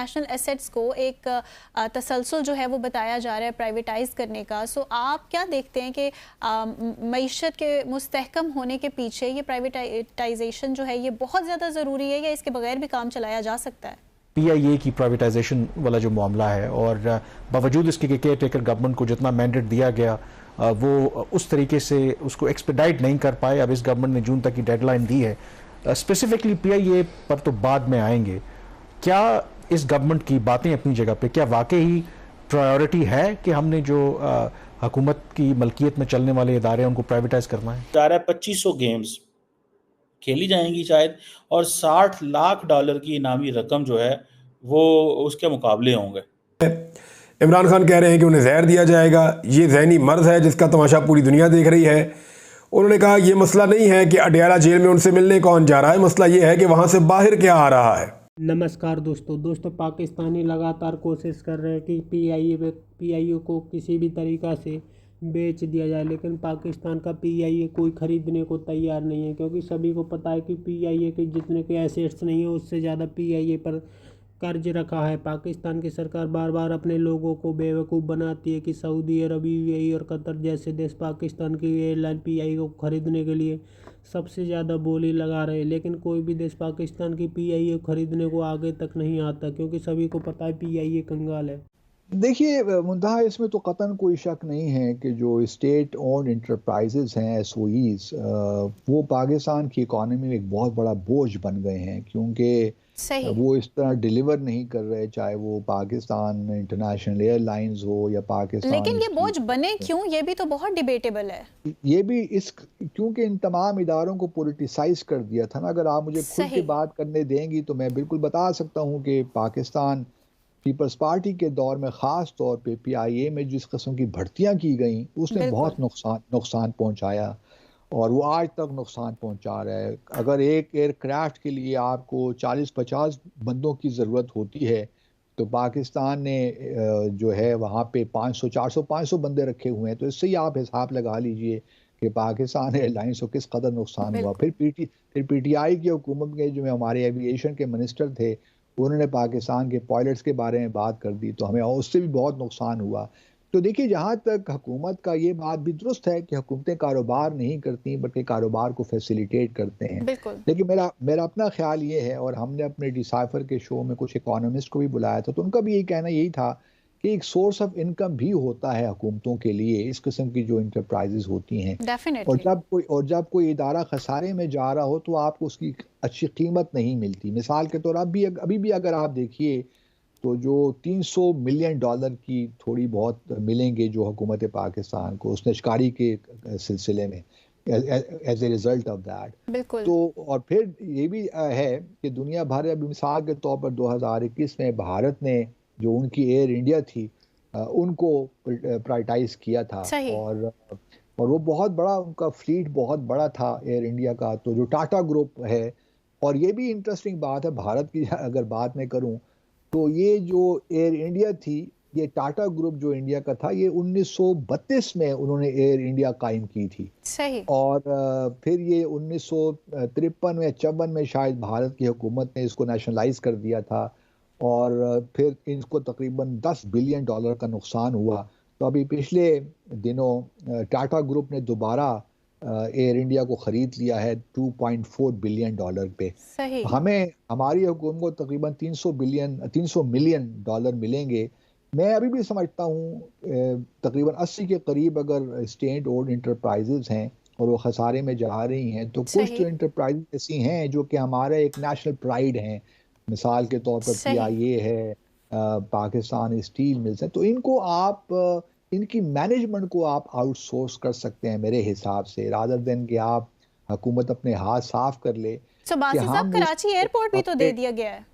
National assets को एक तसलसल जो है वो बताया जा रहा है प्राइवेटाइज करने का। सो आप क्या देखते हैं कि मईशत के मुस्तहकम होने के पीछे ये प्राइवेटाइजेशन जो है ये बहुत ज़्यादा ज़रूरी है या इसके बगैर भी काम चलाया जा सकता है? PIA की प्राइवेटाइजेशन वाला जो मामला है, और बावजूद इसके कि केयर टेकर गवर्नमेंट को जितना मैंडेट दिया गया वो उस तरीके से उसको एक्सपेडाइट नहीं कर पाए। अब इस गवर्नमेंट ने जून तक की डेडलाइन दी है। स्पेसिफिकली PIA पर तो बाद में आएंगे। क्या इस गवर्नमेंट की बातें अपनी जगह पे, क्या वाकई ही प्रायोरिटी है कि हमने जो हुकूमत की मलकियत में चलने वाले इदारे हैं उनको प्राइवेटाइज करना है? 2500 गेम्स खेली जाएंगी शायद, और $60 लाख की इनामी रकम जो है वो उसके मुकाबले होंगे। इमरान खान कह रहे हैं कि उन्हें जहर दिया जाएगा। ये जहनी मर्ज है जिसका तमाशा पूरी दुनिया देख रही है। उन्होंने कहा ये मसला नहीं है कि अडयाला जेल में उनसे मिलने कौन जा रहा है, मसला ये है कि वहां से बाहर क्या आ रहा है। नमस्कार दोस्तों, पाकिस्तानी लगातार कोशिश कर रहे हैं कि PIA को किसी भी तरीक़ा से बेच दिया जाए, लेकिन पाकिस्तान का PIA कोई ख़रीदने को तैयार नहीं है, क्योंकि सभी को पता है कि PIA के जितने के एसेट्स नहीं है उससे ज़्यादा PIA पर कर्ज रखा है। पाकिस्तान की सरकार बार बार अपने लोगों को बेवकूफ़ बनाती है कि सऊदी अरब, UAE और कतर जैसे देश पाकिस्तान की एयरलाइन PIA को ख़रीदने के लिए सबसे ज़्यादा बोली लगा रहे हैं, लेकिन कोई भी देश पाकिस्तान की PIA खरीदने को आगे तक नहीं आता, क्योंकि सभी को पता है PIA कंगाल है। देखिए मुद्दा इसमें तो कतन कोई शक नहीं है कि जो स्टेट ओन्ड इंटरप्राइजेज हैं, SOEs, वो पाकिस्तान की इकॉनमी में एक बहुत बड़ा बोझ बन गए हैं, क्योंकि वो इस तरह डिलीवर नहीं कर रहे, चाहे वो पाकिस्तान इंटरनेशनल एयरलाइंस हो या पाकिस्तान। लेकिन ये बोझ बने क्यों, ये भी तो बहुत डिबेटेबल है। ये भी क्योंकि इन तमाम इदारों को पॉलिटिसाइज कर दिया था ना। अगर आप मुझे खुल के बात करने देंगी तो मैं बिल्कुल बता सकता हूँ कि पाकिस्तान पीपल्स पार्टी के दौर में ख़ास तौर पे PIA में जिस किस्म की भर्तियां की गई उसने बहुत नुकसान पहुंचाया, और वो आज तक नुकसान पहुंचा रहा है। अगर एक एयरक्राफ्ट के लिए आपको 40-50 बंदों की ज़रूरत होती है तो पाकिस्तान ने जो है वहाँ पे 500 बंदे रखे हुए हैं। तो इससे ही आप हिसाब लगा लीजिए कि पाकिस्तान एयरलाइंस को किस कदर नुकसान हुआ। फिर PTI की हुकूमत के जो हमारे एविएशन के मिनिस्टर थे उन्होंने पाकिस्तान के पायलट्स के बारे में बात कर दी, तो हमें उससे भी बहुत नुकसान हुआ। तो देखिए, जहाँ तक हुकूमत का ये बात भी दुरुस्त है कि हुकूमतें कारोबार नहीं करती बल्कि कारोबार को फैसिलिटेट करते हैं। लेकिन मेरा अपना ख्याल ये है, और हमने अपने डिसाइफर के शो में कुछ इकोनॉमिस्ट को भी बुलाया था, तो उनका भी यही कहना यही था कि एक सोर्स ऑफ इनकम भी होता है हुकूमतों के लिए इस किस्म की जो इंटरप्राइजेज होती हैं। और जब कोई इदारा खसारे में जा रहा हो तो आपको उसकी अच्छी कीमत नहीं मिलती। मिसाल के तौर अभी भी अगर आप देखिए तो जो $300 मिलियन की थोड़ी बहुत मिलेंगे जो हुकूमत पाकिस्तान को उस निशकारी के सिलसिले में as a result of that. तो और फिर ये भी है कि दुनिया भर, अभी मिसाल के तौर पर 2021 में भारत ने जो उनकी एयर इंडिया थी उनको प्राइवेटाइज किया था, और वो बहुत बड़ा, उनका फ्लीट बहुत बड़ा था एयर इंडिया का। तो जो टाटा ग्रुप है, और ये भी इंटरेस्टिंग बात है भारत की अगर बात मैं करूं तो ये जो एयर इंडिया थी, ये टाटा ग्रुप जो इंडिया का था, ये 1932 में उन्होंने एयर इंडिया कायम की थी। और फिर ये 1953 में 54 में शायद भारत की हुकूमत ने इसको नेशनलाइज कर दिया था, और फिर इनको तकरीबन $10 बिलियन का नुकसान हुआ। तो अभी पिछले दिनों टाटा ग्रुप ने दोबारा एयर इंडिया को ख़रीद लिया है $2.4 बिलियन पे। हमें, हमारी हुकूमत को तकरीबन $300 मिलियन मिलेंगे। मैं अभी भी समझता हूँ तकरीबन 80 के करीब अगर स्टेट ओन्ड इंटरप्राइजेज हैं और वो खसारे में जा रही हैं, तो कुछ तो इंटरप्राइज ऐसी हैं जो कि हमारा एक नेशनल प्राइड हैं। मिसाल के तौर पर PIA है, पाकिस्तान स्टील मिल्स है। तो इनको आप इनकी मैनेजमेंट को आप आउटसोर्स कर सकते हैं मेरे हिसाब से, रादर देन कि आप हुकूमत अपने हाथ साफ कर ले। कराची एयरपोर्ट भी तो दे दिया गया है।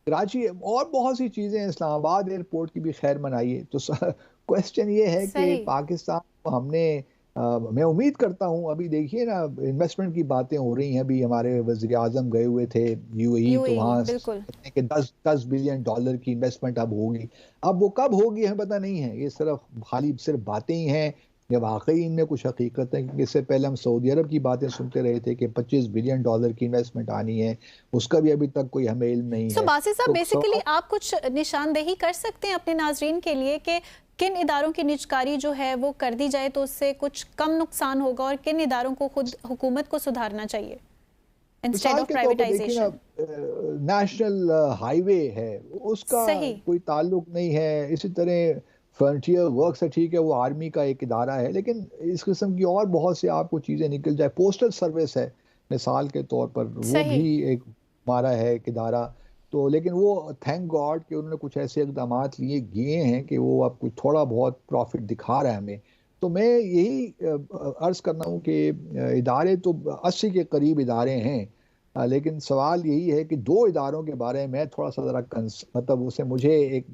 कराची और बहुत सी चीजें हैं, इस्लामाबाद एयरपोर्ट की भी खैर मनाइए। तो क्वेश्चन ये है कि पाकिस्तान को हमने मैं उम्मीद करता हूँ, अभी देखिए ना इन्वेस्टमेंट की बातें हो रही हैं। अभी हमारे वज़ीर आज़म गए हुए थे UAE, तो वहाँ के $10 बिलियन की इन्वेस्टमेंट अब होगी। अब वो कब होगी हमें पता नहीं है, ये सिर्फ बातें ही हैं या वाकई इनमें कुछ हकीकत है, क्योंकि इससे पहले हम सऊदी अरब की बातें सुनते रहे थे कि $25 बिलियन की इन्वेस्टमेंट आनी है, उसका भी अभी तक कोई हमें इल्म नहीं है। बासित साहब, तो बेसिकली आप कुछ निशानदेही कर सकते हैं अपने नाजरीन के लिए कि किन इदारों की निजकारी जो है वो कर दी जाए तो उससे कुछ कम नुकसान होगा, और किन इदारों को खुद हुकूमत को सुधारना चाहिए instead of privatisation? National highway है, उसका कोई ताल्लुक नहीं है। इसी तरह फ्रंटियर वर्क्स है, ठीक है, वो आर्मी का एक इदारा है, लेकिन इस किस्म की और बहुत से आपको चीज़ें निकल जाए। पोस्टल सर्विस है मिसाल के तौर पर, वो भी एक हमारा है एक इदारा। तो लेकिन वो थैंक गॉड कि उन्होंने कुछ ऐसे इकदाम लिए हैं कि वो अब कुछ थोड़ा बहुत प्रॉफिट दिखा रहा है हमें। तो मैं यही अर्ज़ करना हूँ कि इदारे तो 80 के करीब इदारे हैं, लेकिन सवाल यही है कि 2 इदारों के बारे में थोड़ा सा ज़रा मतलब उसे मुझे एक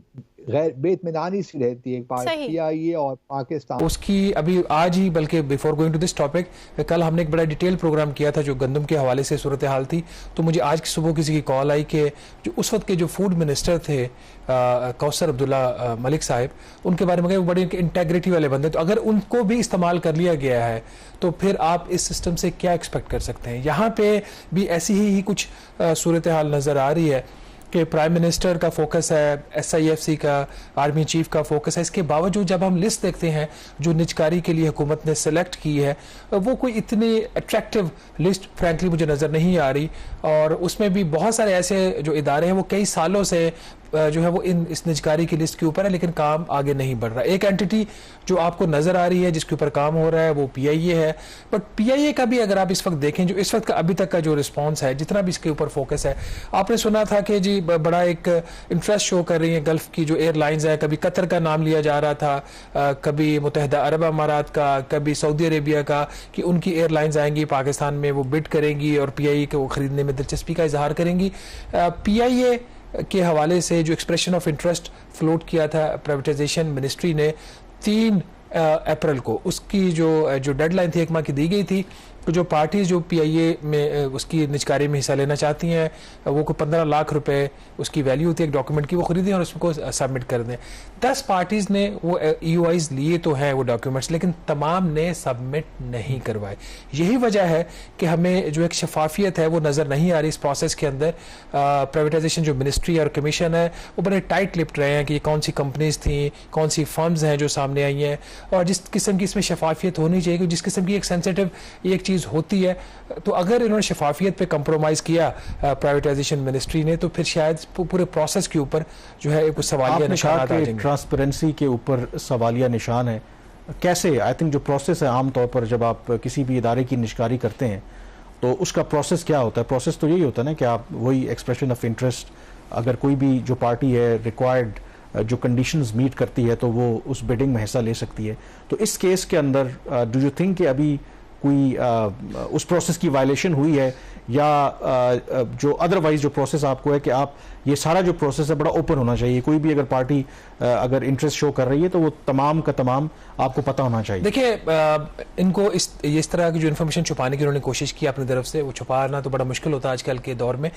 गैर बेइत्मीनानी सी रहती है, PIA और पाकिस्तान। उसकी अभी आज ही, बल्कि before going to this topic, कल हमने एक बड़ा डिटेल प्रोग्राम किया था जो गंदम के हवाले से सूरत हाल थी। तो मुझे आज सुबह किसी की कॉल आई कि जो उस वक्त के जो फूड मिनिस्टर थे कौसर अब्दुल्ला मलिक साहब, उनके बारे में बड़े इंटेग्रिटी वाले बंदे, तो अगर उनको भी इस्तेमाल कर लिया गया है तो फिर आप इस सिस्टम से क्या एक्सपेक्ट कर सकते हैं? यहाँ पे भी ऐसी ही कुछ सूरत हाल नज़र आ रही है कि प्राइम मिनिस्टर का फोकस है, SIFC का, आर्मी चीफ का फोकस है। इसके बावजूद जब हम लिस्ट देखते हैं जो निजकारी के लिए हुकूमत ने सेलेक्ट की है, वो कोई इतनी अट्रैक्टिव लिस्ट फ्रैंकली मुझे नज़र नहीं आ रही। और उसमें भी बहुत सारे ऐसे जो इदारे हैं वो कई सालों से जो है वो इस निजकारी की लिस्ट के ऊपर है, लेकिन काम आगे नहीं बढ़ रहा। एक एंटिटी जो आपको नज़र आ रही है जिसके ऊपर काम हो रहा है वो PIA है, बट PIA का भी अगर आप इस वक्त देखें, जो इस वक्त का अभी तक का जो रिस्पांस है, जितना भी इसके ऊपर फोकस है, आपने सुना था कि जी बड़ा एक इंटरेस्ट शो कर रही है गल्फ की जो एयरलाइंस है, कभी कतर का नाम लिया जा रहा था, कभी मुत्तहिदा अरब अमारात का, कभी सऊदी अरेबिया का, कि उनकी एयरलाइंस आएंगी पाकिस्तान में, वो बिड करेंगी और PIA को खरीदने में दिलचस्पी का इजहार करेंगी। PIA के हवाले से जो एक्सप्रेशन ऑफ इंटरेस्ट फ्लोट किया था प्राइवेटाइजेशन मिनिस्ट्री ने 3 अप्रैल को, उसकी जो डेडलाइन थी 1 माह की दी गई थी। तो जो पार्टीज जो PIA में उसकी निजकारी में हिस्सा लेना चाहती हैं, वो को 15 लाख रुपए उसकी वैल्यू होती है एक डॉक्यूमेंट की, वो खरीदें और उसको सबमिट कर दें। 10 पार्टीज ने वो EOIs लिए तो हैं वो डॉक्यूमेंट्स, लेकिन तमाम ने सबमिट नहीं करवाए। यही वजह है कि हमें जो एक शफाफियत है वो नज़र नहीं आ रही इस प्रोसेस के अंदर। प्राइवेटाइजेशन जो मिनिस्ट्री और कमीशन है वो बड़े टाइट लिप्ट रहे हैं कि कौन सी कंपनीज थी, कौन सी फर्म्स हैं जो सामने आई हैं, और जिस किस्म की इसमें शफाफियत होनी चाहिए, जिस किस्म की एक सेंसिटिव एक चीज़ होती है। तो अगर इन्होंने शफाफियत पे कंप्रोमाइज़ किया प्राइवेटाइजेशन मिनिस्ट्री ने, तो फिर शायद पूरे प्रोसेस के ऊपर जो है एक सवालिया निशान आ जाएंगे। ट्रांसपेरेंसी के ऊपर सवालिया निशान है कैसे? आई थिंक जो प्रोसेस है आमतौर पर जब आप किसी भी इदारे की निजकारी करते हैं तो उसका प्रोसेस क्या होता है? प्रोसेस तो यही होता है ना कि आप वही एक्सप्रेशन ऑफ इंटरेस्ट, अगर कोई भी जो पार्टी है रिक्वायर्ड जो कंडीशंस मीट करती है तो वो उस बिडिंग में हिस्सा ले सकती है। तो इस केस के अंदर डू यू थिंक कि अभी कोई उस प्रोसेस की वायलेशन हुई है, या जो अदरवाइज जो प्रोसेस आपको है कि आप ये सारा जो प्रोसेस है बड़ा ओपन होना चाहिए, कोई भी अगर पार्टी अगर इंटरेस्ट शो कर रही है तो वो तमाम का तमाम आपको पता होना चाहिए? देखिए, इनको इस तरह की जो इन्फॉर्मेशन छुपाने की उन्होंने कोशिश की अपनी तरफ से, वो छुपाना तो बड़ा मुश्किल होता है आजकल के दौर में।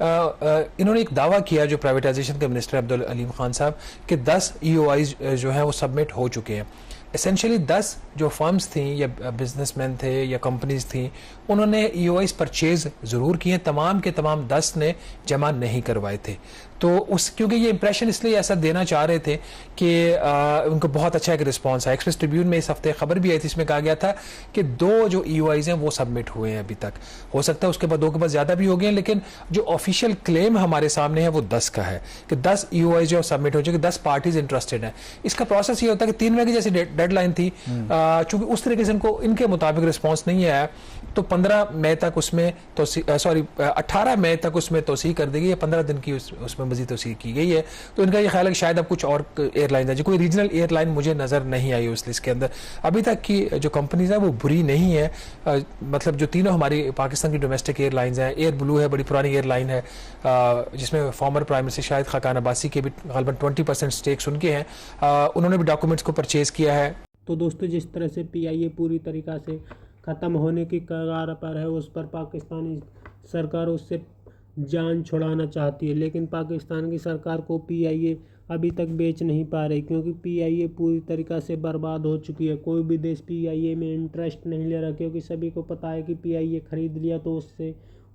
इन्होंने एक दावा किया जो प्राइवेटाइजेशन के मिनिस्टर अब्दुल अलीम खान साहब कि 10 EOIs जो हैं वो सबमिट हो चुके हैं। एसेंशियली 10 जो फर्म्स थी या बिजनेसमैन थे या कंपनीज थी, उन्होंने EOIs परचेज ज़रूर किए, तमाम के तमाम 10 ने जमा नहीं करवाए थे। तो क्योंकि ये इंप्रेशन इसलिए ऐसा देना चाह रहे थे कि उनको बहुत अच्छा एक रिस्पांस है। एक्सप्रेस ट्रिब्यून में इस हफ्ते खबर भी आई थी, इसमें कहा गया था कि 2 जो EOIs हैं वो सबमिट हुए हैं अभी तक, हो सकता है उसके बाद 2 के बाद ज़्यादा भी हो गए हैं, लेकिन जो ऑफिशियल क्लेम हमारे सामने है वो 10 का है कि 10 EOIs जो सबमिट हो चुके, 10 पार्टीज इंटरेस्टेड हैं। इसका प्रोसेस ये होता है कि 3 मई की जैसी डेडलाइन थी, चूंकि उस तरीके से इनके मुताबिक रिस्पॉन्स नहीं आया, तो 15 मई तक उसमें 18 मई तक उसमें तोसी कर दी गई है, 15 दिन की उसमें मजीद तोसी की गई है। तो इनका ये ख्याल है कि शायद अब कुछ और एयरलाइन है, जो कोई रीजनल एयरलाइन मुझे नज़र नहीं आई उस लिस्ट के अंदर। अभी तक की जो कंपनीज है वो बुरी नहीं है, मतलब जो तीनों हमारी पाकिस्तान की डोमेस्टिक एयरलाइंस हैं, एयर ब्लू है, बड़ी पुरानी एयरलाइन है, जिसमें former prime minister Shahid Khaqan Abbasi के भी गलबन 20% स्टेक्स उनके हैं, उन्होंने भी डॉक्यूमेंट्स को परचेज किया है। तो दोस्तों, जिस तरह से PIA पूरी तरीक़ा से ख़त्म होने की कगार पर है, उस पर पाकिस्तानी सरकार उससे जान छुड़ाना चाहती है, लेकिन पाकिस्तान की सरकार को PIA अभी तक बेच नहीं पा रही, क्योंकि PIA पूरी तरीक़ा से बर्बाद हो चुकी है। कोई भी देश PIA में इंटरेस्ट नहीं ले रहा, क्योंकि सभी को पता है कि PIA ख़रीद लिया तो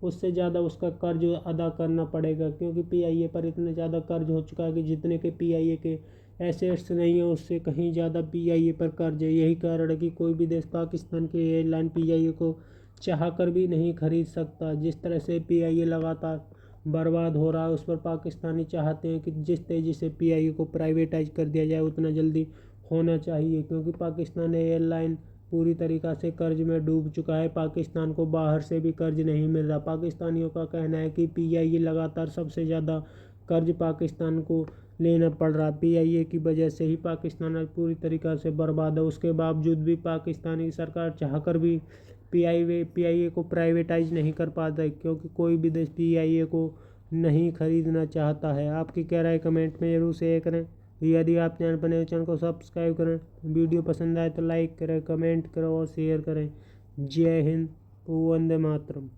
उससे ज़्यादा उसका कर्ज अदा करना पड़ेगा, क्योंकि PIA पर इतना ज़्यादा कर्ज हो चुका है कि जितने के PIA के एसेट्स नहीं है उससे कहीं ज़्यादा PIA पर कर्ज है। यही कारण है कि कोई भी देश पाकिस्तान के एयरलाइन PIA को चाह कर भी नहीं खरीद सकता। जिस तरह से PIA लगातार बर्बाद हो रहा है, उस पर पाकिस्तानी चाहते हैं कि जिस तेज़ी से PIA को प्राइवेटाइज कर दिया जाए उतना जल्दी होना चाहिए, क्योंकि पाकिस्तान एयरलाइन पूरी तरीक़ा से कर्ज में डूब चुका है। पाकिस्तान को बाहर से भी कर्ज नहीं मिल रहा। पाकिस्तानियों का कहना है कि PIA लगातार सबसे ज़्यादा कर्ज पाकिस्तान को लेना पड़ रहा। PIA की वजह से ही पाकिस्तान आज पूरी तरीक़ा से बर्बाद है। उसके बावजूद भी पाकिस्तानी सरकार चाहकर भी PIA को प्राइवेटाइज नहीं कर पाता है, क्योंकि कोई भी देश PIA को नहीं खरीदना चाहता है। आपकी क्या राय कमेंट में ज़रूर शेयर करें। यदि आप चैनल पर नए चैनल को सब्सक्राइब करें, वीडियो पसंद आए तो लाइक करें, कमेंट करें और शेयर करें। जय हिंद, वंदे मातरम।